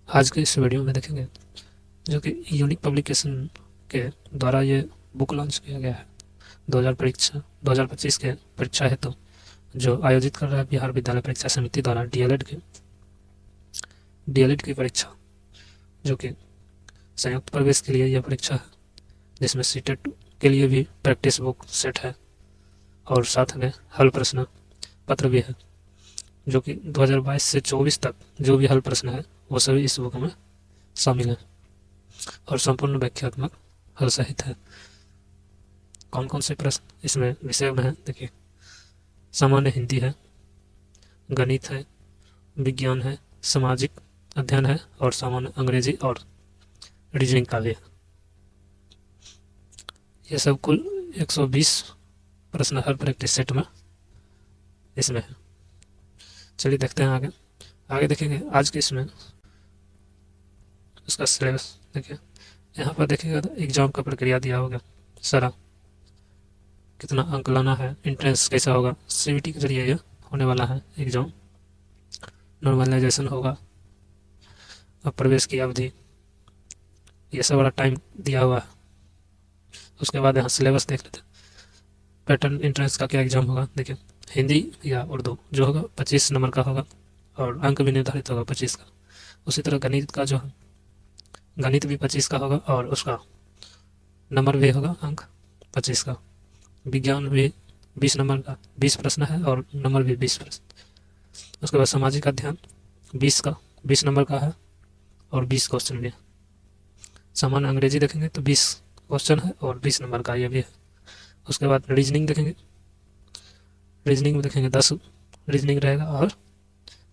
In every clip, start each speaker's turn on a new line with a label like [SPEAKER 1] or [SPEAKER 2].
[SPEAKER 1] आज के इस वीडियो में देखेंगे जो कि यूनिक पब्लिकेशन के द्वारा ये बुक लॉन्च किया गया है 2025 के परीक्षा हेतु जो आयोजित कर रहा है बिहार विद्यालय परीक्षा समिति द्वारा डीएलएड की परीक्षा, जो कि संयुक्त प्रवेश के लिए यह परीक्षा है, जिसमें सीटेट के लिए भी प्रैक्टिस बुक सेट है और साथ में हल प्रश्न पत्र भी है, जो कि 2022 से 24 तक जो भी हल प्रश्न है वो सभी इस बुक में शामिल है और संपूर्ण व्याख्यात्मक हल सहित है। कौन कौन से प्रश्न इसमें विषय में है देखिए, सामान्य हिंदी है, गणित है, विज्ञान है, सामाजिक अध्ययन है और सामान्य अंग्रेजी और रीजनिंग का भी है। ये सब कुल 120 प्रश्न हर प्रैक्टिस सेट में इसमें है। चलिए देखते हैं आगे देखेंगे आज के इसमें उसका सिलेबस। देखिए यहाँ पर देखिएगा तो एग्जाम का प्रक्रिया दिया होगा सारा, कितना अंक लाना है, इंट्रेंस कैसा होगा, सीबीटी के जरिए ये होने वाला है एग्जाम, नॉर्मलाइजेशन होगा, अब प्रवेश की अवधि, ये सब वाला टाइम दिया हुआ है। उसके बाद यहाँ सिलेबस देख लेते हैं। पैटर्न इंट्रेंस का क्या एग्जाम होगा देखिए, हिंदी या उर्दू जो होगा 25 नंबर का होगा और अंक भी निर्धारित होगा 25 का। उसी तरह गणित का जो है, गणित भी 25 का होगा और उसका नंबर भी होगा अंक 25 का। विज्ञान भी 20 नंबर का 20 प्रश्न है और नंबर भी 20 प्रश्न। उसके बाद सामाजिक अध्ययन 20 नंबर का है और 20 क्वेश्चन भी है। सामान्य अंग्रेजी देखेंगे तो 20 क्वेश्चन है और 20 नंबर का ये भी है। उसके बाद रीजनिंग देखेंगे, रीजनिंग में देखेंगे 10 रीजनिंग रहेगा और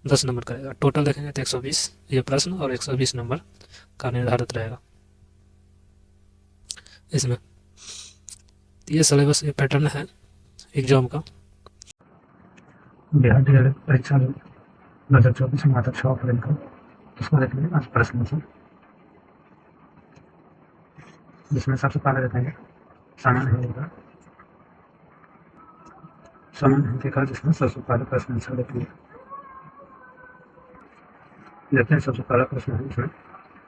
[SPEAKER 1] 10 नंबर का रहेगा। टोटल देखेंगे तो 120 ये प्रश्न और 120 नंबर का निर्धारित रहेगा इसमें। ये सिलेबस, ये पैटर्न है एग्जाम का।
[SPEAKER 2] बिहार डीएलएड परीक्षा 2024 मार्च 6 अप्रैल को इसको देखेंगे आज प्रश्न से, जिसमें सबसे पहले देखेंगे सामान्य हिंदी का। सामान्य हिंदी का जिसमें सबसे पहले प्रश्न आंसर देखेंगे। देखते हैं सबसे पहला प्रश्न है इसमें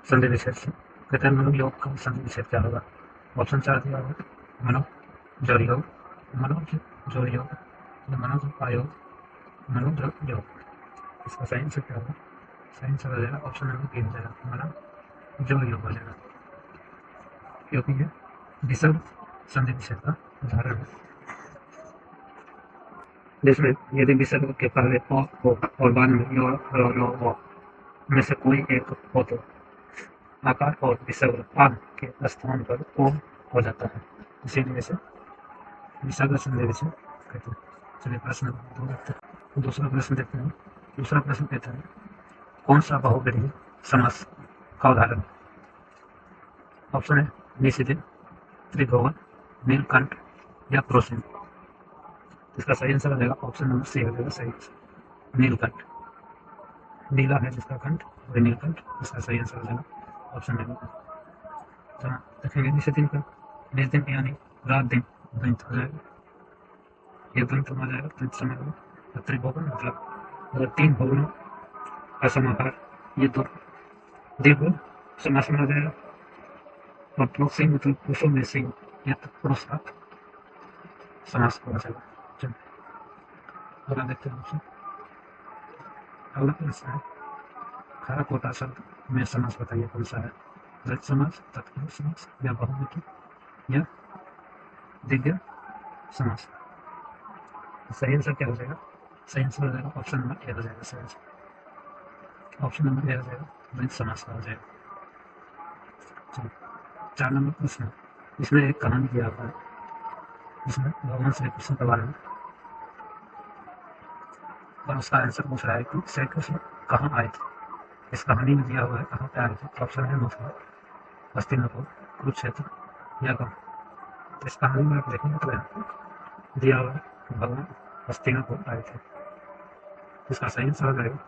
[SPEAKER 2] संधि विच्छेद से। कहते हैं मनोयोग का संधि विच्छेद क्या होगा। ऑप्शन 4 दिया हुआ है, मनोज जोड़ योग, मनोज जोड़ योग, मनोज अयोग, मनोज योग। इसका सही आंसर क्या होगा, सही आंसर हो जाएगा ऑप्शन नंबर 3 हो जाएगा, मनोज जोड़ योग हो जाएगा, क्योंकि ये विसर्ग संधि विच्छेद का उदाहरण है, जिसमें यदि विसर्ग के पहले अ हो और बाद में यो रो हो में से कोई एक हो तो आकार और विसर्ग आ के स्थान पर ओ हो जाता है, इसीलिए इसे विसर्ग संधि विच्छेद कहते हैं। चलिए प्रश्न 2 देखते हैं। दूसरा प्रश्न देखते हैं। दूसरा प्रश्न कहता है कौन सा बहुव्रीहि समास का उदाहरण। ऑप्शन है निषिद्ध, त्रिभुवन, नीलकंठ या प्रोसेन। इसका सही आंसर हो जाएगा ऑप्शन नंबर सी हो जाएगा सही आंसर, नीलकंठ। नीला है जिसका कंठ और नीलकंठ, इसका सही आंसर हो जाएगा ऑप्शन नंबर। जहाँ देखेंगे निषिद्ध का निज दिन यानी रात दिन दंत हो जाएगा, ये दंत हो जाएगा दंत समय होगा। त्रिभुवन मतलब 3 भुवनों का समाहार, ये तो दीर्घ समास में हो जाएगा। और प्रोसेन मतलब पुरुषों में सिंह, यह तो पुरुष का समास हो जाएगा। चलिए अगला देखते हैं ऑप्शन। अगला प्रश्न है खड़ा कोटा शब्द में समास बताइए कौन सा है। रज समास, तत्पुरुष समास या बहुवचन या दिव्य समास। सही आंसर क्या हो जाएगा, सही आंसर हो जाएगा ऑप्शन नंबर ए हो जाएगा सही आंसर, ऑप्शन नंबर ए हो जाएगा द्वैत समास का हो जाएगा। चलिए 4 नंबर प्रश्न, इसमें एक कहानी दिया हुआ है, जिसमें भगवान श्री कृष्ण के बारे में और उसका आंसर पूछ रहा है कि श्री कृष्ण कहाँ आए थे। इस कहानी में दिया हुआ है कहाँ पे आए थे। ऑप्शन है मथुरा, हस्तिनापुर, कुरुक्षेत्र या गाँव। तो इस कहानी में आप देखेंगे तो दिया हुआ है भगवान हस्तिनापुर आए थे। इसका सही आंसर हो जाएगा,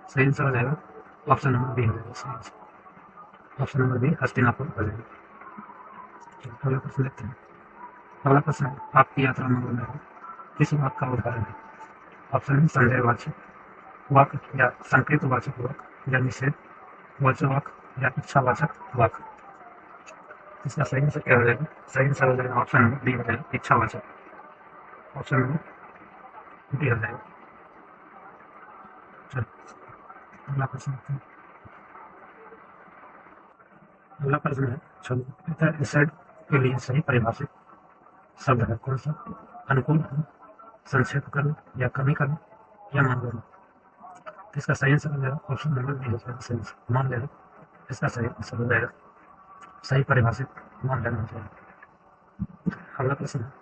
[SPEAKER 2] सही आंसर हो जाएगा ऑप्शन नंबर बी हो जाएगा सही answer, option number B Hastinapur हो जाएगा। अगला प्रश्न देखते हैं। अगला प्रश्न है आपकी यात्रा मंगलमय हो किस वाक्य का उदाहरण है। ऑप्शन है संदेहवाचक वाक्य या संकेतवाचक वाक्य या निषेध वाचक या इच्छावाचक वाक्य। इसका सही आंसर क्या हो जाएगा? सही आंसर हो जाएगा ऑप्शन नंबर डी हो जाएगा, इच्छावाचक। ऑप्शन नंबर डी हो जाएगा। चलो अगला प्रश्न देखते हैं। अगला प्रश्न है, चलो एसिड के लिए सही परिभाषित शब्द है कौन सा? अनुकूल है, संक्षेप करना या कमी करना या मान लेना। तो इसका सही आंसर हो जाएगा ऑप्शन नंबर बी हो जाएगा, सही आंसर मान लेना। इसका सही आंसर हो जाएगा, सही परिभाषित मान लेना हो जाएगा। अगला प्रश्न है,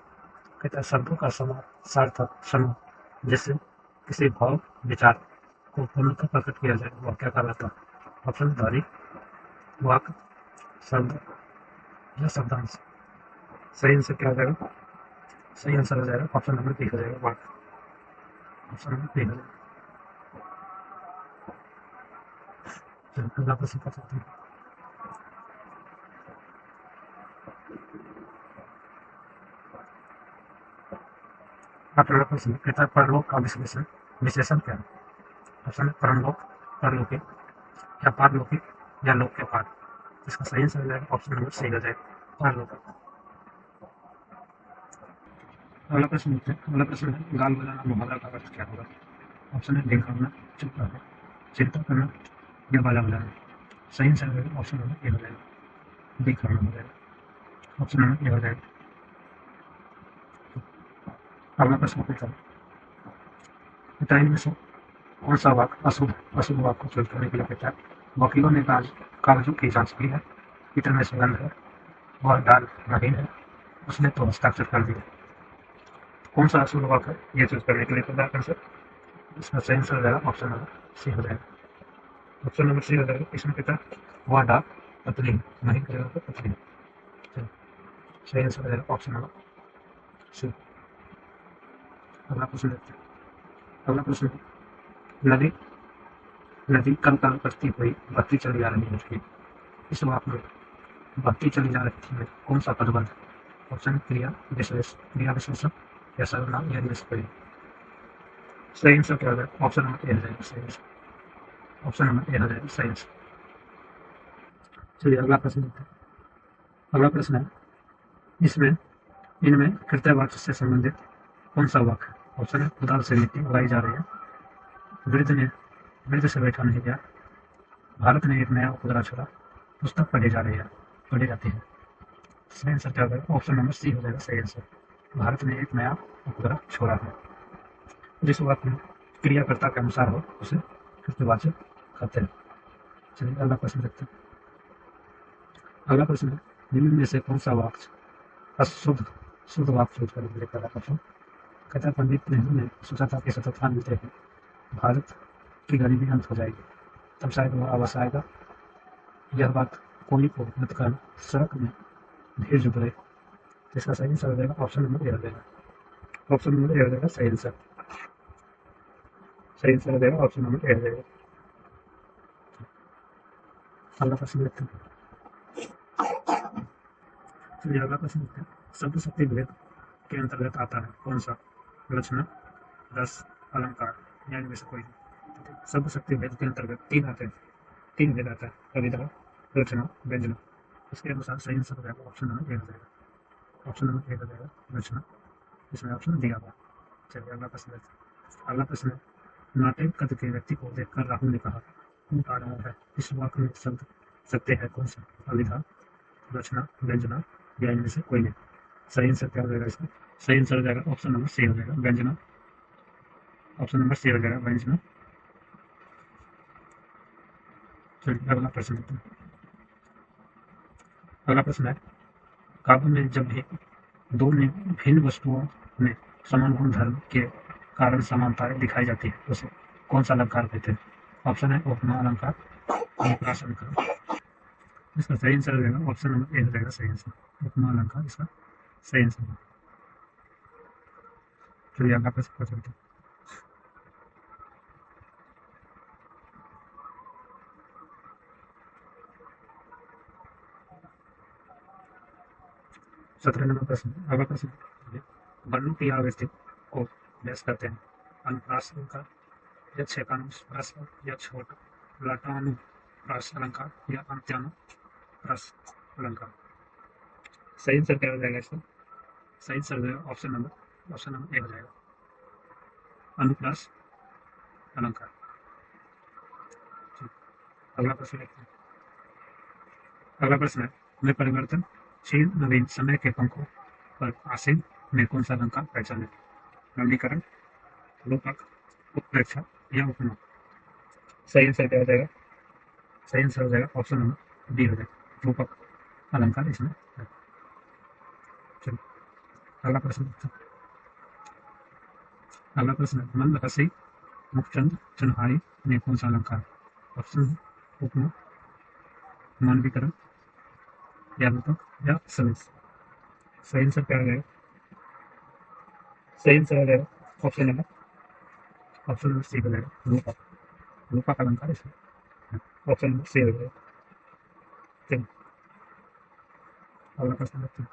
[SPEAKER 2] कहता है शब्दों का समास सार्थक समूह जिससे किसी भाव विचार को पूर्णतः प्रकट किया जाए वह क्या कहलाता है? ऑप्शन ध्वनि, वाक्य, शब्द या शब्दांश। सही आंसर क्या हो जाएगा? सही आंसर हो जाएगा ऑप्शन नंबर बी हो जाएगा, वाक्य। ऑप्शन नंबर बी हो जाएगा। चलिए अगला प्रश्न कर सकते हैं। अगला प्रश्न कहता है परलोक का विश्लेषण विशेषण क्या है? ऑप्शन है परमलोक, परलौकिक या पारलौकिक या लोक के पार। इसका सही आंसर हो जाएगा ऑप्शन नंबर सी हो जाएगा, पारलौकिक। अगला प्रश्न देखते हैं। अगला प्रश्न है गाल बजाना मुहावरा का अर्थ क्या होगा? ऑप्शन है दिखाना, चुप रहना, चिंता करना या बाजा बजाना। सही आंसर हो जाएगा ऑप्शन नंबर ए हो जाएगा, दिखाना हो जाएगा। ऑप्शन नंबर ए हो जाएगा। अगला प्रश्न पूछा है इनमें से कौन सा वाक्य अशुभ अशुभ वाक्य को चूज करने के लिए कहता है? वकीलों ने कागजों की जांच की है, इत्र में सुगंध है, वह दाल नहीन है, उसने तो हस्ताक्षर कर दिया। कौन सा अशुभ वाक्य है ये चूज करने के लिए कहता है आंसर? इसका सही आंसर हो जाएगा ऑप्शन नंबर सी हो जाएगा। ऑप्शन नंबर सी हो जाएगा। इसमें कहता है वह डाक पतली नहीं करेगा तो पतली। सही आंसर हो जाएगा ऑप्शन नंबर सी। अगला प्रश्न देखते हैं। अगला प्रश्न नदी नदी कल कल करती हुई बहती चली जा रही है। इस वाक्य में बहती चली जा रही थी में कौन सा पदबंध है? ऑप्शन क्रिया विशेष क्रिया विशेषण या सर्वनाम या इनमें से कोई। सही आंसर क्या हो जाएगा? ऑप्शन नंबर ए हो जाएगा, सही आंसर। ऑप्शन नंबर ए हो जाएगा, सही आंसर। चलिए अगला प्रश्न देखते हैं। अगला प्रश्न है इसमें इनमें कृत्यवाच्य से संबंधित कौन सा वाक्य है? ऑप्शन है कुदाल से मिट्टी उड़ाई जा रही है, वृद्ध से बैठा नहीं गया, भारत ने एक नया उपग्रह छोड़ा, पुस्तक पढ़ी जाती है। सही आंसर क्या होगा? ऑप्शन नंबर सी हो जाएगा, सही आंसर। भारत ने एक नया उपग्रह छोड़ा है। जिस वाक्य में क्रियाकर्ता के अनुसार हो उसे कृत्यवाचक कहते हैं। चलिए अगला प्रश्न देखते हैं। अगला प्रश्न है निम्न में से कौन सा वाक्य शुद्ध वाक्य चूज करने के लिए पहला प्रश्न कहता है पंडित नेहरू ने सोचा था कि स्वतंत्रता मिलते ही भारत की गरीबी अंत हो जाएगी, तब शायद वह अवश्य आएगा। यह बात कोई को मत कर सड़क में भीड़ जुट गई। इसका सही आंसर हो जाएगा ऑप्शन नंबर ए हो जाएगा। ऑप्शन नंबर ए हो जाएगा, सही आंसर। सही आंसर हो जाएगा ऑप्शन नंबर ए हो जाएगा। अगला प्रश्न देखते हैं। चलिए अगला प्रश्न देखते हैं। शब्द शक्ति भेद के अंतर्गत आता है कौन सा? रचना, रस, अलंकार या इनमें से कोई। शब्द शक्ति भेद के अंतर्गत तीन भेद आता है, कविता, रचना, व्यंजना। इसके अनुसार सही आंसर हो जाएगा ऑप्शन नंबर ए हो जाएगा। ऑप्शन नंबर ए हो जाएगा, रचना। इसमें ऑप्शन दिया हुआ। चलिए अगला प्रश्न देखते हैं। अगला प्रश्न है नाटे कद के व्यक्ति को देखकर राहुल ने कहा ऊँट आ रहा है। इस वाक्य में शब्द सत्य है कौन सा? कविता, रचना, व्यंजना या इनमें से कोई नहीं। सही आंसर क्या हो जाएगा इसका? सही आंसर हो जाएगा ऑप्शन नंबर सी हो जाएगा, व्यंजना। ऑप्शन नंबर सी हो जाएगा, व्यंजना। चलिए अगला प्रश्न देखते हैं। अगला प्रश्न है काव्य में जब भी दो भिन्न वस्तुओं में समान गुण धर्म के कारण समानताएं दिखाई जाती है उसे कौन सा अलंकार कहते हैं? ऑप्शन है उपमा अलंकार, अनुप्रास अलंकार। इसका सही आंसर हो जाएगा ऑप्शन नंबर ए हो जाएगा, सही आंसर। उपमा अलंकार इसका सही आंसर है। चलिए अगला प्रश्न कर सकते हैं। सत्रह नंबर प्रश्न। अगला प्रश्न वर्णों की आवृत्ति को व्यस्त करते हैं अनुप्रास अलंकार या छेकानुप्रास या छोटा लटानुप्रास अलंकार या अंत्यानुप्रास अलंकार। सही आंसर क्या हो जाएगा इसका? सही आंसर हो जाएगा ऑप्शन नंबर ए हो जाएगा, अनुप्रास अलंकार। अगला प्रश्न देखते हैं। अगला प्रश्न है, मैं परिवर्तनशील नवीन समय के पंखों पर आसीन में कौन सा अलंकार पहचाने? नवीनीकरण, रूपक, उत्प्रेक्षा या उपमा। सही आंसर क्या हो जाएगा? सही आंसर हो जाएगा ऑप्शन नंबर डी हो जाएगा, रूपक अलंकार इसमें है। चलिए अगला प्रश्न देखते हैं। अगला प्रश्न है, मंदहसी मुखचंद चन्हाई में कौन सा अलंकार? ऑप्शन है उपमा, मानवीकरण या रूपक या सवेश। सही आंसर क्या हो जाएगा? सही आंसर हो जाएगा ऑप्शन नंबर सी हो जाएगा, रूपक अलंकार इसमें है। ऑप्शन नंबर सी हो जाएगा। चलिए अगला प्रश्न देखते हैं।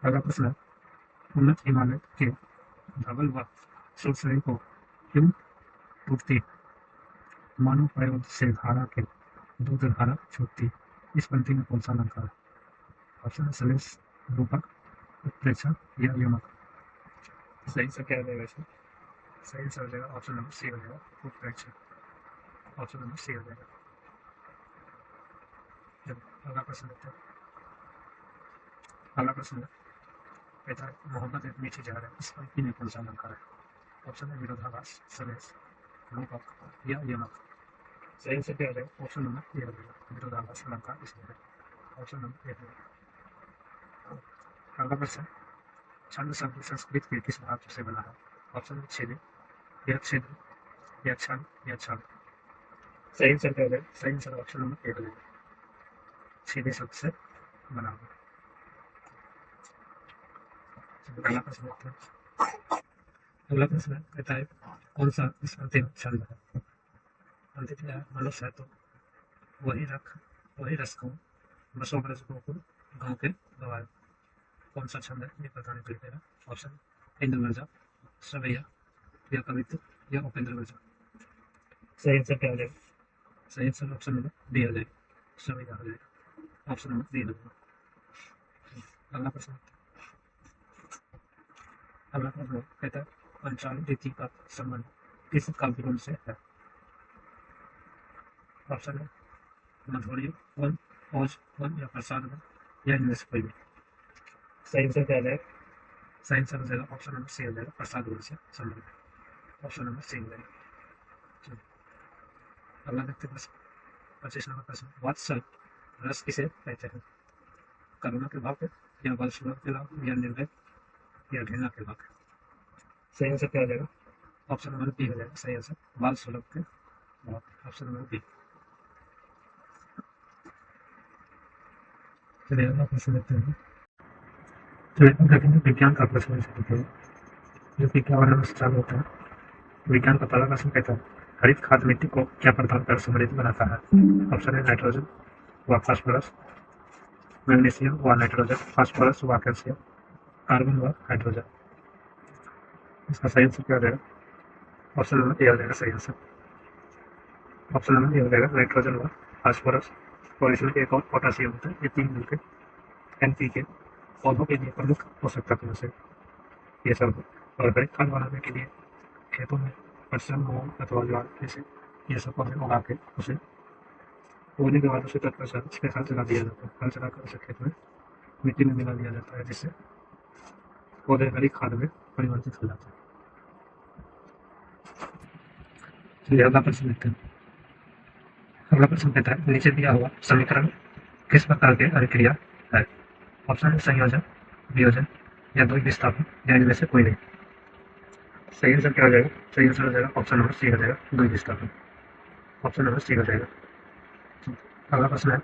[SPEAKER 2] अगला प्रश्न है, उन्नत हिमालय के धवल व सुरसरी को क्यों टूटती मानव प्रयोग से धारा के दूध धारा छूटती? इस पंक्ति में कौन सा अलंकार है? ऑप्शन है सलेश, रूपक, उत्प्रेक्षा या यमक। सही आंसर क्या हो जाएगा इसमें? सही आंसर हो जाएगा ऑप्शन नंबर सी हो जाएगा, उत्प्रेक्षा। ऑप्शन नंबर सी हो जाएगा। चलिए अगला प्रश्न देखते हैं। अगला प्रश्न है, कहता है मोहब्बत एक मीठी जहर है, इस पंक्ति में कौन सा अलंकार है? ऑप्शन है विरोधाभास, सलेश, रूपक या यमक। सही आंसर क्या हो जाएगा? ऑप्शन नंबर ए हो जाएगा, विरोधाभास अलंकार इसमें है। ऑप्शन नंबर ए हो जाएगा। अगला प्रश्न, छंद शब्द संस्कृत के किस धातु से बना है? ऑप्शन है छेदे या छेद या छल या छल। सही आंसर क्या हो जाएगा? सही आंसर ऑप्शन नंबर ए हो जाएगा, छेदे शब्द से बना हुआ। अगला प्रश्न देखते हैं। अगला प्रश्न कहता है कौन सा इस अंतिम छंद है? अंतिम है, मनुष्य है तो वही रस को बसों ब्रज को गाँव के गवाए। कौन सा छंद है ये बताने के लिए ऑप्शन इंद्र वर्जा, सवैया या कवित्व या उपेंद्र वर्जा। सही आंसर क्या हो जाएगा? सही आंसर ऑप्शन नंबर डी हो जाएगा, सवैया हो जाएगा। ऑप्शन नंबर डी हो जाएगा। अगला प्रश्न कहता है पंचाली रीति का संबंध किस काव्य गुण से है? ऑप्शन है मधुर्य वन, ओज वन या प्रसाद वन या इनमें से कोई भी। सही आंसर क्या हो जाएगा? सही आंसर हो जाएगा ऑप्शन नंबर सी हो जाएगा, प्रसाद वन से संबंध। ऑप्शन नंबर सी हो जाएगा। अगला देखते हैं 25 नंबर प्रश्न, वात्सल रस किसे कहते हैं? करुणा के भाव पे या बल सुलभ के भाव या निर्भय या घृणा के भाव? सही आंसर क्या हो जाएगा? ऑप्शन नंबर बी हो जाएगा, सही आंसर बाल सुलभ के भाव। Option number B. चलिए अगला प्रश्न देखते हैं। चलिए अब देखेंगे विज्ञान का प्रश्न जो कि क्या वर्णन से चालू होता है। विज्ञान का पहला प्रश्न कहता है हरित खाद मिट्टी को क्या प्रदान कर समृद्ध बनाता है? ऑप्शन है नाइट्रोजन व फास्फोरस, मैग्नीशियम व नाइट्रोजन, फास्फोरस व कैल्शियम, कार्बन व हाइड्रोजन। इसका सही आंसर क्या हो जाएगा? ऑप्शन नंबर ए हो जाएगा सही आंसर। ऑप्शन नंबर ए हो जाएगा नाइट्रोजन व फास्फोरस, और इसमें एक और पोटासियम होता है। ये तीन मिलकर एनपीके पौधों के लिए प्रमुख पोषक तत्व से ये सब, और हरित खाद बनाने के लिए खेतों में पश्चिम मूंग अथवा ज्वार जैसे ये सब पौधे उगा के उसे बोने के बाद उसे तत्पश्चात उसके हल चला दिया जाता है। हल चलाकर उसे खेत में मिट्टी में मिला दिया जाता है, जिससे पौधे हरी खाद में परिवर्तित हो जाते हैं। चलिए अगला प्रश्न देखते हैं। अगला प्रश्न कहता है नीचे दिया हुआ समीकरण किस प्रकार के अभिक्रिया है? ऑप्शन है संयोजन, वियोजन या द्वि विस्थापन या इनमें से कोई नहीं। सही आंसर क्या हो जाएगा? सही आंसर हो जाएगा ऑप्शन नंबर सी हो जाएगा, द्वि विस्थापन। ऑप्शन नंबर सी हो जाएगा। अगला प्रश्न है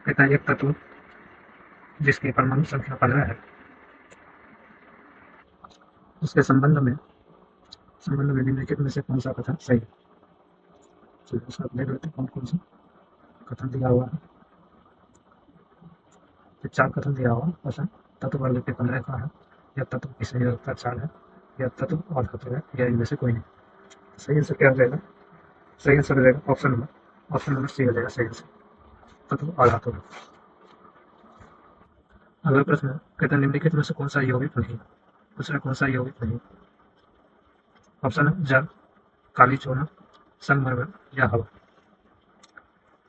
[SPEAKER 2] कहता है एक तत्व जिसकी परमाणु संख्या 15 है उसके संबंध में निम्नलिखित में से कौन सा कथन सही है? चलिए उसका देख लेते हैं कौन कौन सा कथन दिया हुआ है। तो 4 कथन दिया हुआ है। तत्व वर्ग के 15 का है, या तत्व की संयोजकता 4 है, या तत्व और तत्व है, या इनमें से कोई नहीं। सही आंसर क्या हो जाएगा? सही आंसर हो जाएगा option number option number C हो जाएगा सही आंसर। तत्व और धातु। अगला प्रश्न है, कहता है निम्नलिखित में से कौन सा यौगिक नहीं। दूसरा कौन सा यौगिक नहीं। ऑप्शन है जल, काली चूना, संगमरमर या हवा।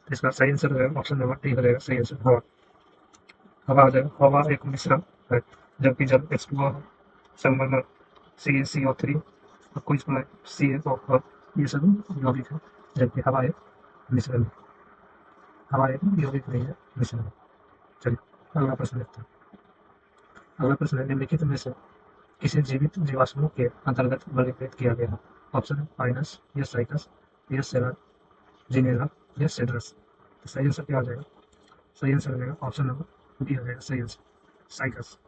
[SPEAKER 2] इसका सही आंसर हो जाएगा ऑप्शन नंबर डी हो जाएगा सही आंसर हवा। हवा हो जाएगा। हवा एक मिश्रण है, जबकि जल H2O है, संगमरमर CaCO3 और कुछ में CaO4, ये सब यौगिक है, जबकि हवा एक मिश्रण है। हवा एक यौगिक नहीं है, मिश्रण है। चलिए अगला प्रश्न देखते हैं। अगला प्रश्न है, निम्नलिखित में से किसे जीवित जीवाश्मों के अंतर्गत वर्गीकृत किया गया है। ऑप्शन है पाइनस या साइकस या सेलर, जिनेरा या सेड्रस। तो सही आंसर क्या हो जाएगा। सही आंसर हो जाएगा ऑप्शन नंबर डी हो जाएगा सही आंसर साइकस।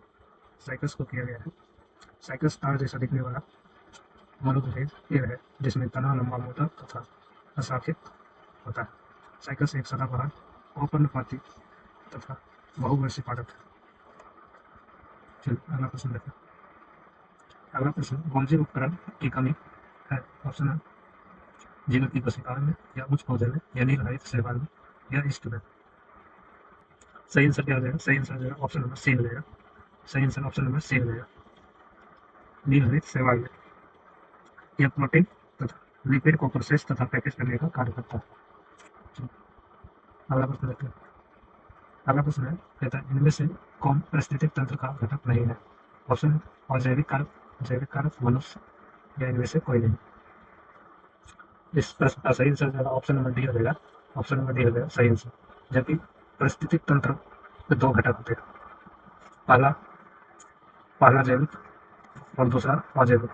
[SPEAKER 2] साइकस को किया गया है। साइकस तार जैसा दिखने वाला मरुभेद पेड़ है, जिसमें तना लंबा मोटा तथा अशाखित होता है। साइकस एक सदाबहार औपर्णपाती तथा बहुवर्षीय पादप है। चलिए अगला प्रश्न देखते हैं। अगला प्रश्न, गोल्जी उपकरण की कमी है। ऑप्शन है जीव की कोशिकाओं में या उच्च पौधे में या नीलहरित शैवाल में या ईस्ट में। सही आंसर क्या हो जाएगा। सही आंसर हो जाएगा ऑप्शन नंबर सी हो जाएगा। सही आंसर ऑप्शन नंबर सी हो जाएगा नीलहरित शैवाल में। यह प्रोटीन तथा लिपिड को प्रोसेस तथा पैकेज करने का कार्य करता है। चलिए, अगला प्रश्न देखते हैं। अगला प्रश्न है, कहता है इनमें से कौन पारिस्थितिक तंत्र का घटक नहीं है। ऑप्शन है अजैविक कारक, जैविक कारक, मनुष्य या इनमें से कोई नहीं। इस प्रश्न का सही आंसर जो है ऑप्शन नंबर डी हो जाएगा। ऑप्शन नंबर डी हो जाएगा सही आंसर। जबकि पारिस्थितिक तंत्र में दो घटक होते हैं, पहला पहला जैविक और दूसरा अजैविक।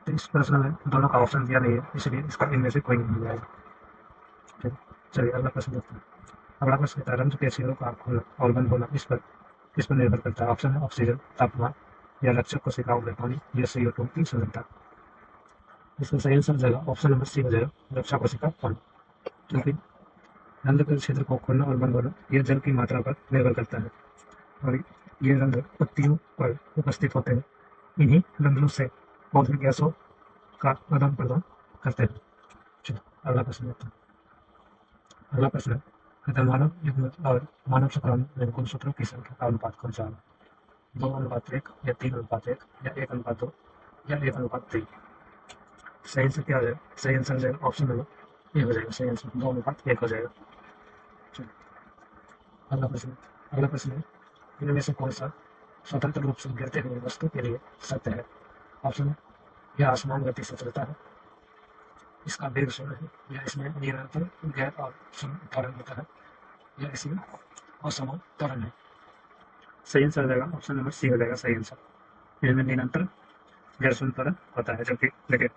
[SPEAKER 2] तो इस प्रश्न में दोनों का ऑप्शन दिया नहीं है, इसलिए इसका इनमें से कोई नहीं जाएगा। ठीक, चलिए अगला प्रश्न देखते हैं। अगला प्रश्न कहता है रंध्र के छेदों का खोलना और बंद होना किस पर निर्भर करता है। ऑप्शन है ऑक्सीजन, तापमान या रक्षक कोशिकाओं में पानी या CO2 की सांद्रता। इसका सही आंसर जाएगा ऑप्शन नंबर सी हो जाएगा रक्षा कोशिका पानी। क्योंकि रंध्र के क्षेत्र को खोलना और बंद होना यह जल की मात्रा पर निर्भर करता है, और ये रंध्र पत्तियों पर उपस्थित होते हैं। इन्हीं रंध्रों से पौधे गैसों का आदान प्रदान करते हैं। चलो अगला प्रश्न देखते हैं। अगला प्रश्न है, कहता है मानव युग्म और मानव शुक्राणु में गुणसूत्रों की संख्या का अनुपात कौन सा है। 2:1 या 3:1 या 1:2 या 1:3। सही आंसर क्या हो जाएगा। सही आंसर हो जाएगा ऑप्शन नंबर ए हो जाएगा सही आंसर 2:1 हो जाएगा। चलो अगला प्रश्न। अगला प्रश्न है, इनमें से कौन सा स्वतंत्र रूप से गिरते हुए वस्तु के लिए सत्य है। ऑप्शन है यह आसमान गति से चलता है, इसका वेग शून्य है, या इसमें निरंतर गैर और शून्य त्वरण होता है, या इसमें असमान त्वरण है। सही आंसर हो जाएगा ऑप्शन नंबर सी हो जाएगा सही आंसर। इसमें निरंतर गैर शून्य त्वरण होता है, जबकि देखिए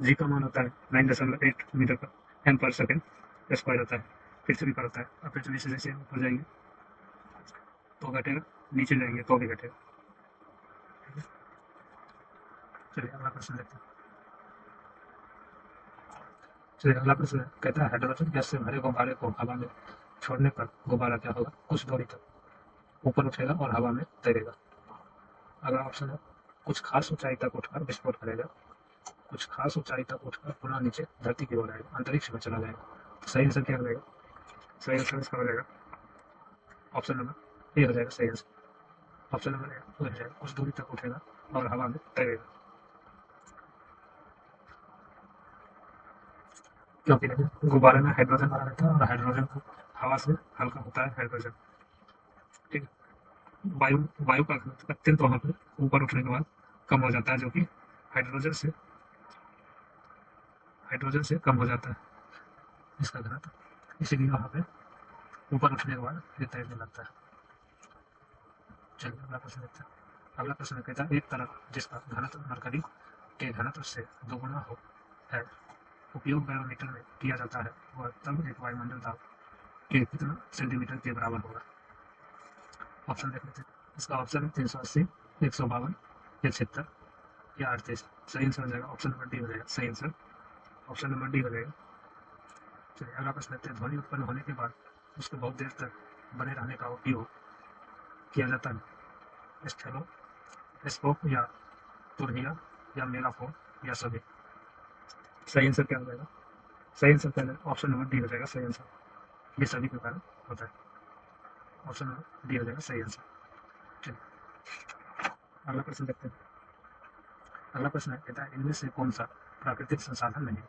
[SPEAKER 2] जी का मान होता है 9.8 मीटर पर एम पर सेकेंड स्क्वायर होता है। पृथ्वी पर होता है, और पृथ्वी से जैसे ऊपर जाएंगे तो घटेगा, नीचे जाएंगे तो भी घटेगा। चलिए अगला प्रश्न देखते हैं। चलिए अगला प्रश्न है, कहता है हाइड्रोजन गैस से भरे गुब्बारे को हवा में छोड़ने पर गुब्बारा क्या होगा। कुछ दूरी तक ऊपर उठेगा और हवा में तैरेगा। अगला ऑप्शन है कुछ खास ऊंचाई तक उठकर विस्फोट करेगा, कुछ खास ऊंचाई तक उठकर पुनः नीचे धरती की ओर आएगा, अंतरिक्ष में चला जाएगा। तो सही आंसर क्या हो जाएगा। सही आंसर इसका हो जाएगा ऑप्शन नंबर ए हो जाएगा सही आंसर। ऑप्शन नंबर ए हो जाएगा कुछ दूरी तक उठेगा और हवा में तैरेगा। क्योंकि देखिए गुब्बारे में हाइड्रोजन भरा रहता है और हाइड्रोजन को हवा से हल्का होता है हाइड्रोजन। ठीक है, वायु वायु का घनत्व अत्यंत वहां पर ऊपर उठने के बाद कम हो जाता है, जो कि हाइड्रोजन से कम हो जाता है इसका घनत्व, इसीलिए वहां पे ऊपर उठने के बाद ये तैरने लगता है। चलिए अगला प्रश्न देखते हैं। अगला प्रश्न कहता है एक तरफ जिसका घनत्व मरकरी के घनत्व से दोगुना हो है उपयोग बैरोमीटर में किया जाता है, वह तब एक वायुमंडल दाब के कितना सेंटीमीटर के बराबर होगा। ऑप्शन देख लेते हैं। इसका ऑप्शन है 380, 152 या 76 या 38। सही आंसर हो जाएगा ऑप्शन नंबर डी हो जाएगा सही आंसर। ऑप्शन नंबर डी हो जाएगा। चलिए अगला प्रश्न लेते हैं। ध्वनि उत्पन्न होने के बाद उसको बहुत देर तक बने रहने का उपयोग किया जाता है स्टेलो स्कोप या तुरहिया या मेगाफोन या सभी। सही आंसर क्या हो जाएगा। सही आंसर क्या है? ऑप्शन नंबर डी हो जाएगा सही आंसर। ये सभी के कारण होता है। ऑप्शन नंबर डी हो जाएगा सही आंसर। चलिए अगला प्रश्न देखते हैं। अगला प्रश्न है, कहता है इनमें से कौन सा प्राकृतिक संसाधन नहीं है?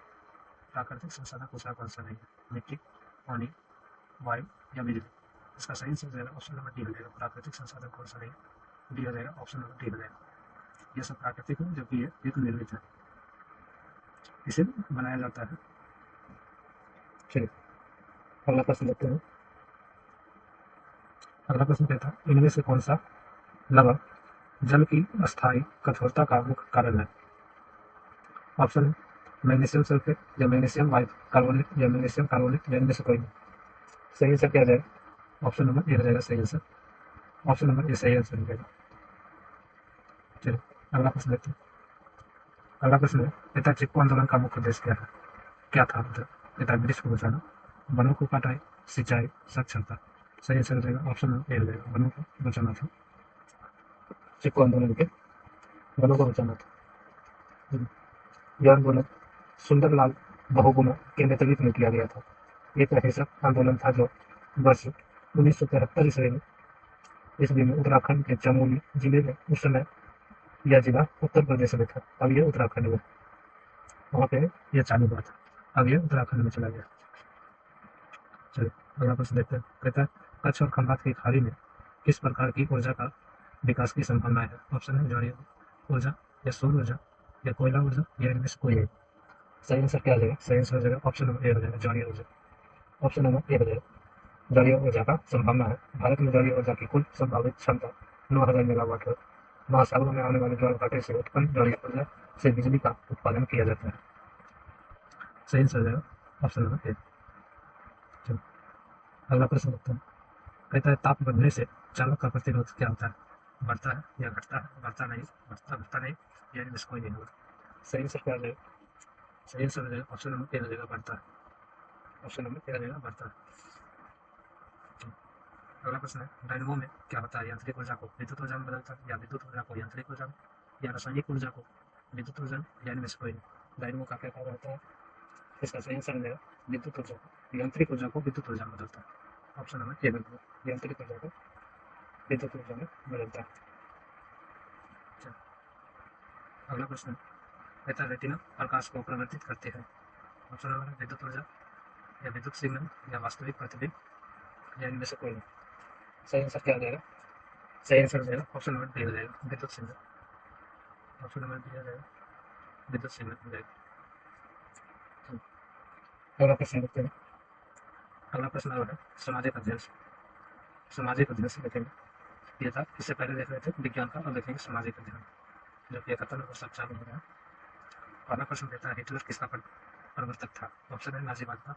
[SPEAKER 2] प्राकृतिक संसाधन कौन सा नहीं है? मिट्टी, पानी, वायु या बिजली? इसका सही आंसर हो जाएगा ऑप्शन नंबर डी हो जाएगा। प्राकृतिक संसाधन कौन सा नहीं है? डी हो जाएगा, ऑप्शन नंबर डी हो जाएगा। ये सब प्राकृतिक है जबकि ये एक निर्मित है, इसे बनाया जाता है। चलिए अगला प्रश्न देखते हैं। अगला प्रश्न कहता है इनमें से कौन सा लवण जल की अस्थायी कठोरता का मुख्य कारण है? ऑप्शन है मैग्नीशियम सल्फेट या मैग्नीशियम कार्बोनेट या मैग्नीशियम कार्बोनेट या इनमें से कोई नहीं। सही आंसर क्या जाएगा? ऑप्शन नंबर ए हो जाएगा सही आंसर। ऑप्शन नंबर ए सही आंसर हो जाएगा। चलिए अगला प्रश्न देखते हैं। अगला प्रश्न है, कहता चिपको आंदोलन का मुख्य उद्देश्य क्या है? क्या था मतलब? कहता ब्रिटिश को बचाना, वनों को कटाई, सिंचाई, साक्षरता? सही आंसर हो जाएगा, ऑप्शन नंबर ए हो जाएगा। वनों को बचाना था, चिपको आंदोलन के वनों को बचाना था। यह आंदोलन सुंदरलाल बहुगुणा के नेतृत्व में किया गया था। एक अहिंसक आंदोलन था जो वर्ष 1973 ईस्वी में उत्तराखंड के चमोली जिले में, उस समय यह जिला उत्तर प्रदेश में था, अब यह उत्तराखंड में, वहाँ पे यह चालू हुआ था, अब यह उत्तराखंड में चला गया। चलिए अगला प्रश्न देखते हैं। कहता है कच्छ और खंभात की खाड़ी में किस प्रकार की ऊर्जा का विकास की संभावना है? ऑप्शन है जलीय ऊर्जा या सौर ऊर्जा या कोयला ऊर्जा या इनमें से कोई नहीं। सही आंसर क्या हो जाएगा? सही आंसर हो जाएगा ऑप्शन नंबर ए हो जाएगा, जलीय ऊर्जा। ऑप्शन नंबर ए हो जाएगा, जलीय ऊर्जा का संभावना है। भारत में जलीय ऊर्जा की कुल संभावित क्षमता 9000 मेगावाट है। महासागरों में आने वाले ज्वार भाटे से उत्पन्न जलीय ऊर्जा से बिजली का उत्पादन किया जाता है। सही आंसर हो जाएगा ऑप्शन नंबर ए। चलो अगला प्रश्न देखते हैं। कहता है ताप बढ़ने से चालक का प्रतिरोध क्या होता है? बढ़ता है या घटता है? बढ़ता नहीं, घटता नहीं या इनमें से कोई नहीं होगा। सही आंसर क्या हो जाएगा? सही आंसर हो जाएगा ऑप्शन नंबर ए हो जाएगा, बढ़ता है। ऑप्शन नंबर ए हो जाएगा, बढ़ता है। अगला प्रश्न है डायनमो में क्या होता है? यांत्रिक ऊर्जा को विद्युत ऊर्जा में बदलता है या विद्युत ऊर्जा को यांत्रिक ऊर्जा में या रासायनिक ऊर्जा को विद्युत ऊर्जा में या इनमें से कोई नहीं। डायनमो का क्या कार्य होता है? इसका सही आंसर हो जाएगा विद्युत ऊर्जा को, यांत्रिक ऊर्जा को विद्युत ऊर्जा में बदलता है। ऑप्शन नंबर ए बिल्कुल, यांत्रिक ऊर्जा को विद्युत ऊर्जा में बदलता है। चलो, अगला प्रश्न कहता है रेटिना प्रकाश को प्रवर्तित करते हैं। ऑप्शन नंबर है विद्युत ऊर्जा या विद्युत सिग्नल या वास्तविक प्रतिबिंब या इनमें से कोई नहीं। सही आंसर क्या हो जाएगा? सही आंसर हो जाएगा ऑप्शन नंबर डी हो जाएगा, विद्युत सिग्नल। ऑप्शन नंबर डी हो जाएगा, विद्युत सिग्नल हो जाएगा। अगला प्रश्न देखते हैं। अगला प्रश्न है सामाजिक अध्ययन। सामाजिक अध्ययन से देखेंगे, ये था इससे पहले देख रहे थे विज्ञान का, अब देखेंगे सामाजिक अध्ययन, जो कि 71 में वर्ष चालू हो रहा है। पहला प्रश्न कहता है हिटलर किसका प्रवर्तक था? ऑप्शन है नाजीवाद का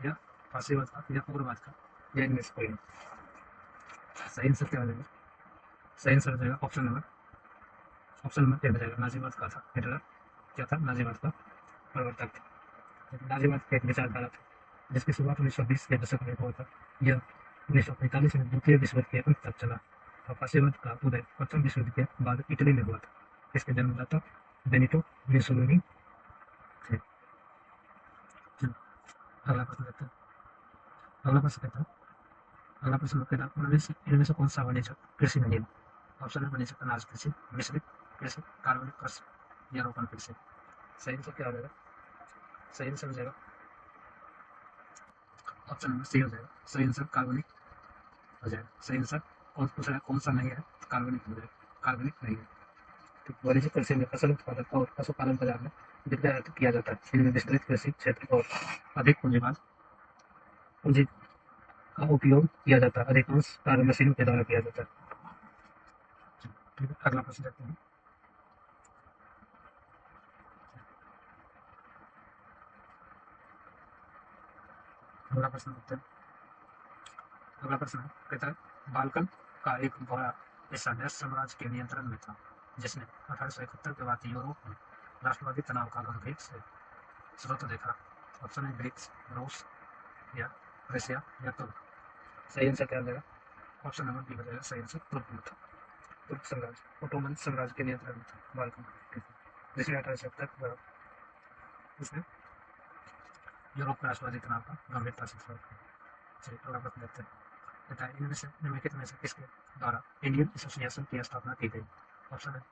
[SPEAKER 2] या फासीवाद का या उग्रवाद का या इनमें से कोई नहीं। सही आंसर क्या हो जाएगा? सही आंसर हो जाएगा ऑप्शन नंबर ए हो जाएगा, नाजीवाद का था। हिटलर क्या था? नाजीवाद का प्रवर्तक था। नाजीवाद एक विचारधारा था जिसकी शुरुआत 1920 के दशक में हुआ था। यह 1945 में द्वितीय विश्व युद्ध के अंत तक चला और फासीवाद का उदय प्रथम विश्व युद्ध के बाद इटली में हुआ था। इसके जन्मदाता बेनिटो मुसोलिनी थे। अगला प्रश्न देखते हैं। अगला प्रश्न कहता है इनमें से कौन सा वाणिज्य कृषि नहीं है? ऑप्शन है वाणिज्य अनाज कृषि, मिश्रित कृषि, कार्बनिक कृषि या रोपण कृषि। सही आंसर क्या हो जाएगा? सही आंसर हो जाएगा ऑप्शन नंबर सी हो जाएगा, सही आंसर कार्बनिक हो जाएगा। सही आंसर कौन पूछ रहा है? कौन सा नहीं है? कार्बनिक हो जाएगा, कार्बनिक नहीं है। तो वाणिज्य कृषि में फसल उत्पादन और पशुपालन बाजार में विक्रय किया जाता है। इनमें विस्तृत कृषि क्षेत्र और अधिक पूंजी का उपयोग किया जाता है। अधिकांश कार्य मशीनों के द्वारा किया जाता है। ठीक है, अगला प्रश्न देखते हैं। अगला प्रश्न देखते हैं। अगला प्रश्न कहता है बाल्कन का एक बड़ा हिस्सा डच साम्राज्य के नियंत्रण में था, जिसने 1871 के बाद यूरोप में राष्ट्रवादी तनाव का गंभीर से स्रोत देखा। ऑप्शन है ग्रीक्स, रूस या रशिया या तुर्क। सही आंसर क्या हो जाएगा? ऑप्शन नंबर बी हो जाएगा, सही आंसर तुर्क में था। तुर्क साम्राज्य ओटोमन साम्राज्य के नियंत्रण में था बाल्कन, जिसने 1870 इसने यूरोप के राष्ट्रवादी तनाव का गंभीरता से विरोध किया। चलिए अगला प्रश्न देखते हैं। कहता है इनमें से निम्नलिखित में से किसके द्वारा इंडियन एसोसिएशन की स्थापना की गई? ऑप्शन है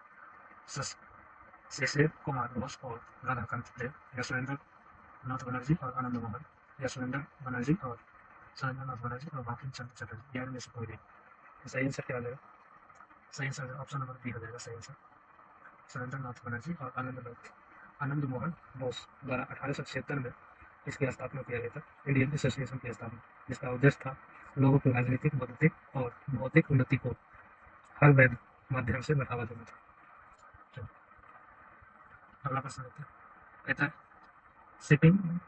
[SPEAKER 2] शिशिर कुमार बोस और राधाकांत देव, यशवेंद्र नाथ बनर्जी और आनंद मोहन, यशवेंद्र बनर्जी और सुरेंद्र नाथ बनर्जी और बंकिम चंद्र चटर्जी। यार में से कोई नहीं। तो सही आंसर क्या हो जाएगा? सही आंसर ऑप्शन नंबर बी हो जाएगा सही आंसर। सुरेंद्र नाथ बनर्जी और आनंद मोहन बोस द्वारा 1876 में इसकी स्थापना किया गया था, इंडियन एसोसिएशन की स्थापना, जिसका उद्देश्य था लोगों को राजनीतिक, बौद्धिक और भौतिक उन्नति को हर वैध माध्यम से बढ़ावा देना था। चलो, अगला प्रश्न देखते हैं। कहता है शिपिंग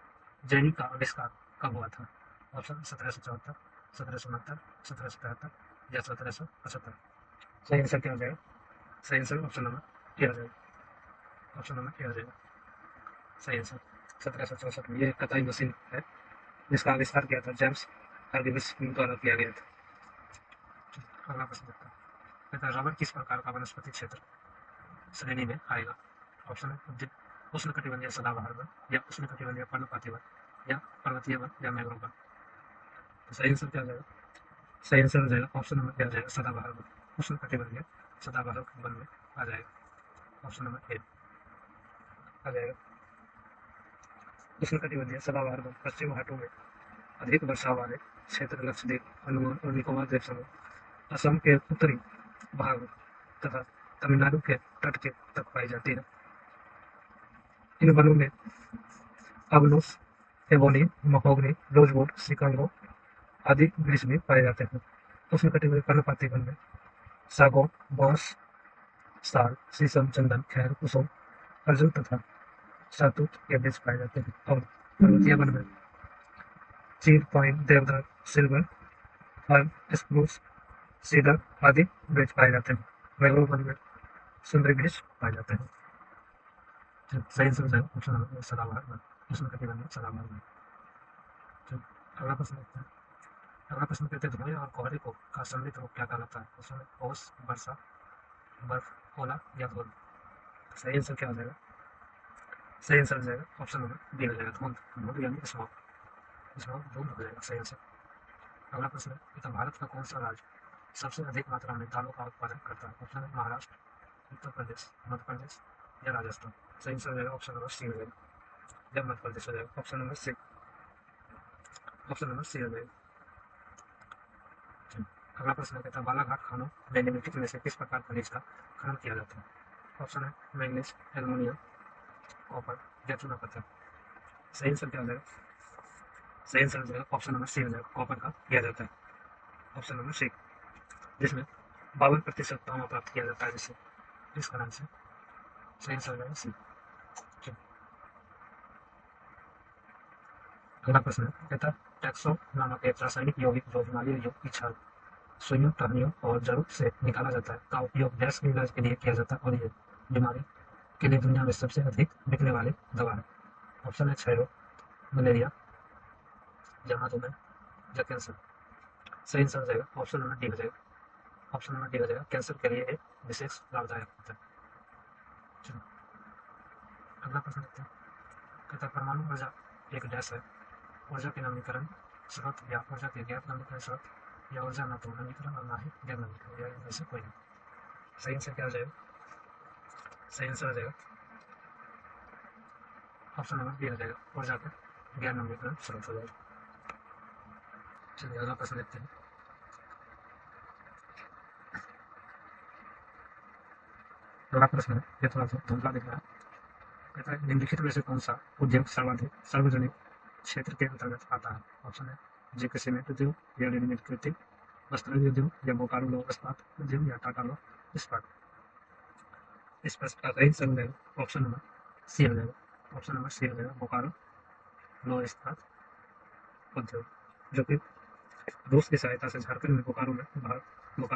[SPEAKER 2] जेनी का आविष्कार कब हुआ था? ऑप्शन 1774, 1769, 1773 या 1775। सही आंसर क्या हो जाएगा? सही आंसर ऑप्शन नंबर ए हो जाएगा। ऑप्शन नंबर ए हो जाएगा सही आंसर। 1764 में ये कताई मशीन है जिसका आविष्कार किया था जेम्स हर्ग्रीव्स द्वारा किया गया था। अगला प्रश्न देखते हैं। कहता है रबर किस प्रकार का वनस्पति क्षेत्र श्रेणी में आएगा? ऑप्शन है उष्णकटिबंधीय सदाबहार वन, या उष्णकटिबंधीय पर्णपाती वन, या पर्वतीय वन, या मैंग्रोव वन। तो सही आंसर क्या हो जाएगा? सही आंसर हो जाएगा ऑप्शन नंबर क्या हो जाएगा? सदाबहार वन। उष्णकटिबंधीय सदाबहार वन में आ जाएगा ऑप्शन नंबर ए आ जाएगा। उष्णकटिबंधीय सदाबहार वन पश्चिम घाटों में अधिक वर्षा वाले क्षेत्र लक्षद्वीप, अंडमान और निकोबार द्वीप समूह, असम के उत्तरी भाग तथा तमिलनाडु के तट के तक पाई जाती है। इन वनों में अगलोस, एबोनी, महोगनी, रोजवुड, सिकागो आदि वृक्ष भी पाए जाते हैं। उष्णकटिबंधीय पर्णपाती वन में सागौन, बांस, साल, शीशम, चंदन, खैर, कुसुम, अर्जुन तथा शहतूत के वृक्ष पाए जाते हैं। और पर्वतीय वन में चीड़, पाइन, देवदार, सिल्वर, फर्न, स्प्रूस, सीडर आदि वृक्ष पाए जाते हैं। मैंग्रोव वन में सुंदरी वृक्ष पाए जाते हैं। सही आंसर है ऑप्शन नंबर सदाबहार वन, उष्णकटिबंधीय सदाबहार वन। अगला प्रश्न देखते हैं। अगला प्रश्न कहते हैं धुएं और कोहरे को का सम्मिलित रूप क्या कहलाता है? उसमें ओस, वर्षा, बर्फ, ओला या धूल। सही आंसर क्या हो जाएगा? सही आंसर हो जाएगा ऑप्शन नंबर बी हो जाएगा धुंध। धुंध यानी स्मॉग, स्मॉग धुंध हो जाएगा सही आंसर। अगला प्रश्न है भारत का कौन सा राज्य सबसे अधिक मात्रा में दालों का उत्पादन करता है? ऑप्शन है महाराष्ट्र, उत्तर प्रदेश, मध्य प्रदेश या राजस्थान। सही आंसर हो जाएगा ऑप्शन नंबर सी हो जाएगा, जब मध्य प्रदेश हो जाएगा option number C. Option number C हो जाएगा। अगला प्रश्न कहता है बालाघाट खानों में निम्नलिखित में से किस प्रकार खनिज का खनन किया जाता है? ऑप्शन है मैग्नीज, एल्युमिनियम, कॉपर या चूना पत्थर। सही आंसर क्या हो जाएगा? सही आंसर हो जाएगा ऑप्शन नंबर सी हो जाएगा, कॉपर का किया जाता है ऑप्शन नंबर सी, जिसमें 52% तांबा प्राप्त किया जाता है जिससे इस कारण से। सही आंसर हो जाएगा सी। अगला प्रश्न है कहता है टैक्सो नामक एक रासायनिक यौगिक जो हिमालय युग की छाल, सुइयों, टहनियों और जरूर से निकाला जाता है का उपयोग गैस के इलाज के लिए किया जाता है और ये बीमारी के लिए दुनिया में सबसे अधिक बिकने वाली दवा है। ऑप्शन है क्षय रोग, मलेरिया या मधुमेह या कैंसर। सही आंसर हो जाएगा ऑप्शन नंबर डी हो जाएगा। ऑप्शन नंबर डी हो जाएगा, कैंसर के लिए एक विशेष लाभदायक होता है। चलो अगला प्रश्न देखते हैं। कहता है परमाणु ऊर्जा एक डैश है, ऊर्जा के नवीकरण स्रोत या ऊर्जा के गैर नवीकरण स्रोत, या ऊर्जा न तो नवीकरण और न ही गैर नवीकरण, या इनमें से कोई नहीं। सही आंसर क्या हो जाएगा? सही आंसर हो जाएगा ऑप्शन नंबर बी हो जाएगा, ऊर्जा का गैर नवीकरण स्रोत हो जाएगा। चलिए अगला प्रश्न देखते हैं। अगला प्रश्न है ये थोड़ा सा धुंधला दिख रहा है। कहता है निम्नलिखित में से कौन सा उद्योग सर्वाधिक सार्वजनिक क्षेत्र के अंतर्गत आता है? ऑप्शन है जेके सीमेंट उद्योग, या रेडीमेड कृत्रिम वस्त्र उद्योग, या बोकारो लौह इस्पात उद्योग, या टाटा लौह इस्पात। इस प्रश्न का सही आंसर है ऑप्शन नंबर सी हो जाएगा। ऑप्शन नंबर सी हो जाएगा, बोकारो लौह इस्पात उद्योग, जो कि रूस की सहायता से झारखंड में बोकारो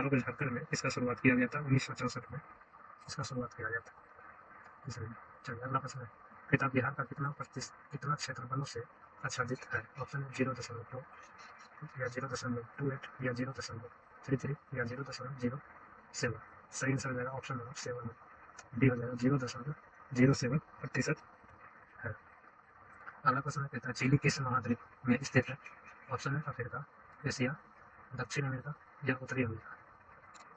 [SPEAKER 2] के झारखंड में इसका शुरुआत किया गया था 1964 में इसका शुरुआत किया गया था इसलिए। चलिए अगला प्रश्न है कहता बिहार का कितना क्षेत्र वनों से आच्छादित है? ऑप्शन है 0.2 या 0.28 या 0.33 या 0.07। सही आंसर हो जाएगा ऑप्शन नंबर 7 डी हो जाएगा, 0.07% है। अगला प्रश्न कहता है चिली किस महाद्वीप में स्थित है? ऑप्शन है अफ्रीका, एशिया, दक्षिण अमेरिका या उत्तरी अमेरिका।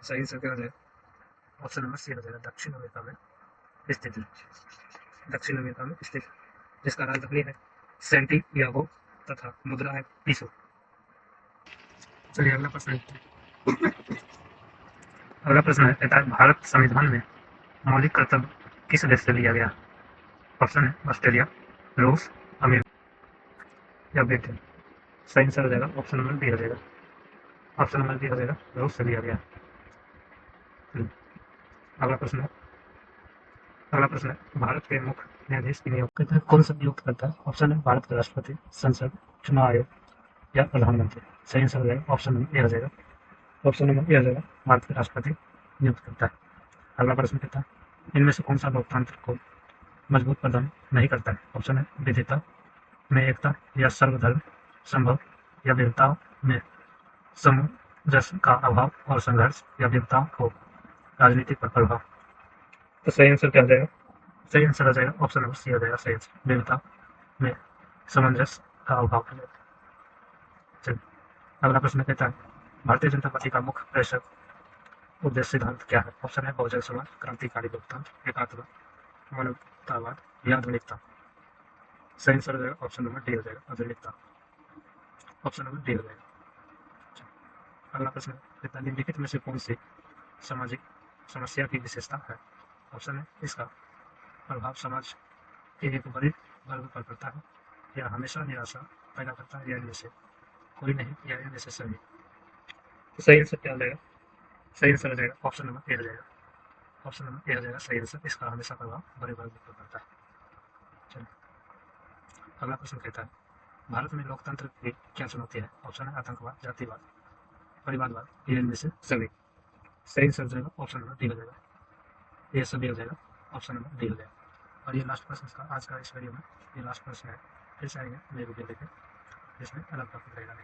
[SPEAKER 2] सही आंसर क्या हो जाएगा? ऑप्शन नंबर सी हो जाएगा, दक्षिण अमेरिका में स्थित है। दक्षिण अमेरिका में स्थित है, जिसका राजधानी है सैंटियागो तथा मुद्रा है पीसो। चलिए अगला प्रश्न है कहता है भारत संविधान में मौलिक कर्तव्य किस देश से लिया गया? ऑप्शन है ऑस्ट्रेलिया, रूस, अमेरिका या ब्रिटेन। सही आंसर हो जाएगा ऑप्शन नंबर बी हो जाएगा। ऑप्शन नंबर बी हो जाएगा, रूस से लिया गया। अगला प्रश्न है भारत के मुख्य न्यायाधीश की नियुक्ति कहते हैं कौन सा नियुक्त करता है? ऑप्शन है भारत के राष्ट्रपति, संसद, चुनाव आयोग या प्रधानमंत्री। सही आंसर हो जाएगा ऑप्शन नंबर ए हो जाएगा। ऑप्शन नंबर ए हो जाएगा, भारत के राष्ट्रपति नियुक्त करता है। अगला प्रश्न कहता है इनमें से कौन सा लोकतंत्र को मजबूत प्रदान नहीं करता है? ऑप्शन है विविधता में एकता या सर्वधर्म संभव या विविधता में सामंजस्य का अभाव और संघर्ष या विविधता को राजनीतिक पर प्रभाव। तो सही आंसर क्या हो जाएगा? सही आंसर हो जाएगा ऑप्शन नंबर सी हो जाएगा। सही आंसर विविधता में सामंजस्य का अभाव। चलिए अगला प्रश्न कहता है भारतीय जनता पार्टी का मुख्य प्रेषक उद्देश्य सिद्धांत क्या है? ऑप्शन है बहुजन समाज, क्रांतिकारी लोकतंत्र, एकात्मवाद, मानवतावाद या आधुनिकता। सही आंसर हो जाएगा ऑप्शन नंबर डी हो जाएगा, आधुनिकता। ऑप्शन नंबर डी हो जाएगा। अगला प्रश्न कहता है निम्नलिखित में से कौन सी सामाजिक समस्या की विशेषता है? ऑप्शन है इसका प्रभाव समाज के एक बड़े वर्ग पर पड़ता है या हमेशा निराशा पैदा करता है या इनमें से कोई नहीं या इनमें से सभी। तो सही आंसर क्या हो जाएगा? सही आंसर हो जाएगा ऑप्शन नंबर ए हो जाएगा। ऑप्शन नंबर ए हो जाएगा सही आंसर, इसका हमेशा प्रभाव बड़े वर्ग पर पड़ता है। चलिए अगला प्रश्न कहता है भारत में लोकतंत्र की क्या चुनौती है? ऑप्शन है आतंकवाद, जातिवाद, परिवारवाद या इनमें से सभी। सही आंसर हो जाएगा ऑप्शन नंबर डी हो जाएगा, ये सभी हो जाएगा, ऑप्शन नंबर डी हो जाएगा। और ये लास्ट प्रश्न इसका आज का इस वीडियो में ये लास्ट प्रश्न है। फिर से आएंगे नए वीडियो लेकर जिसमें अलग टॉपिक रहेगा।